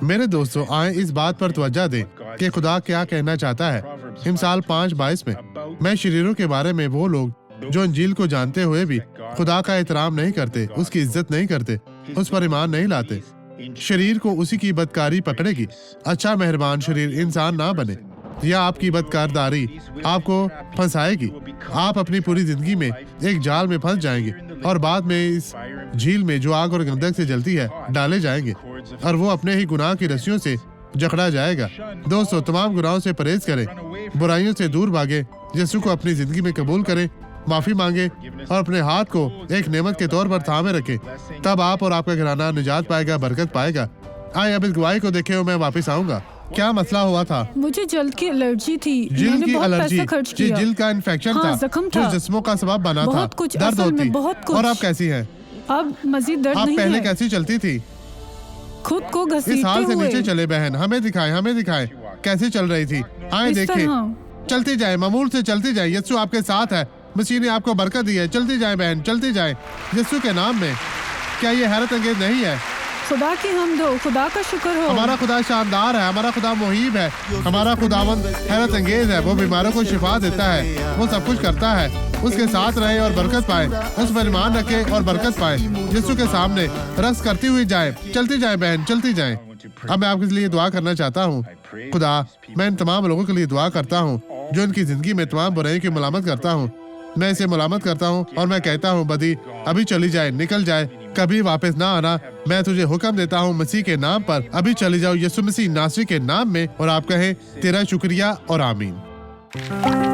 मेरे दोस्तों, आए इस बात पर तवज्जो दें कि खुदा क्या कहना चाहता है। इमसाल 5:22 में, मैं शरीरों के बारे में वो लोग जो इंजील को जानते हुए भी खुदा का एहतराम नहीं करते, उसकी इज्जत नहीं करते, उस पर ईमान नहीं लाते, शरीर को उसी की बदकारी पकड़ेगी। अच्छा मेहरबान शरीर इंसान ना बने या आपकी बदकारदारी आपको फंसाएगी। आप अपनी पूरी जिंदगी में एक जाल में फंस जाएंगे और बाद में इस झील में जो आग और गंधक से जलती है डाले जाएंगे और वो अपने ही गुनाह की रस्सियों से जकड़ा जाएगा। दोस्तों, तमाम गुनाहों से परहेज करें, बुराइयों से दूर भागे, यीशु को अपनी जिंदगी में कबूल करें, माफी मांगे और अपने हाथ को एक नेमत के तौर पर थामे रखें। तब आप और आपका घराना निजात पाएगा, बरकत पाएगा। आए अब इस गवाही को देखे और मैं वापस आऊंगा। क्या मसला हुआ था? मुझे जल्द की एलर्जी थी। जिल्द की बहुत एलर्जी, पैसा खर्च किया। जिल्द का इन्फेक्शन हाँ, था जख्म जो था। जिस्मों का सबब बना था। बहुत कुछ, दर्द असल में होती। बहुत कुछ। और आप कैसी हैं? अब मजीद दर्द आप नहीं पहले है। कैसी चलती थी? खुद को इस घसीटते हाल से हुए। नीचे चले बहन, हमें दिखाएं कैसे चल रही थी। आए इस देखें, तरह। चलती जाए, मामूल से चलती जाए। यीशु आपके साथ है, मसीह ने आपको बरकत दी है। चलती जाए बहन, चलती जाए यीशु के नाम में। क्या ये हैरत अंगेज नहीं है? खुदा की हमद हो, खुदा का शुक्र हो। हमारा खुदा शानदार है, हमारा खुदा मुहीब है, हमारा खुदावंद हैरत अंगेज है। वो बीमारों को शिफा देता है, वो सब कुछ करता है। उसके साथ रहे और बरकत पाए, उस पर ईमान रखे और बरकत पाए। यीशु के सामने रक्स करती हुई जाए, चलती जाए बहन, चलती जाए। अब मैं आपके लिए दुआ करना चाहता हूँ। खुदा, मैं इन तमाम लोगों के लिए दुआ करता हूँ जो इनकी जिंदगी में तमाम बुराइयों की मुलामत करता हूँ। मैं इसे मुलामत करता हूँ और मैं कहता हूँ, बदी अभी चली जाए, निकल जाए, कभी वापस ना आना। मैं तुझे हुक्म देता हूँ मसीह के नाम पर, अभी चली जाओ यीशु मसीह नासरी के नाम में। और आप कहें, तेरा शुक्रिया और आमीन।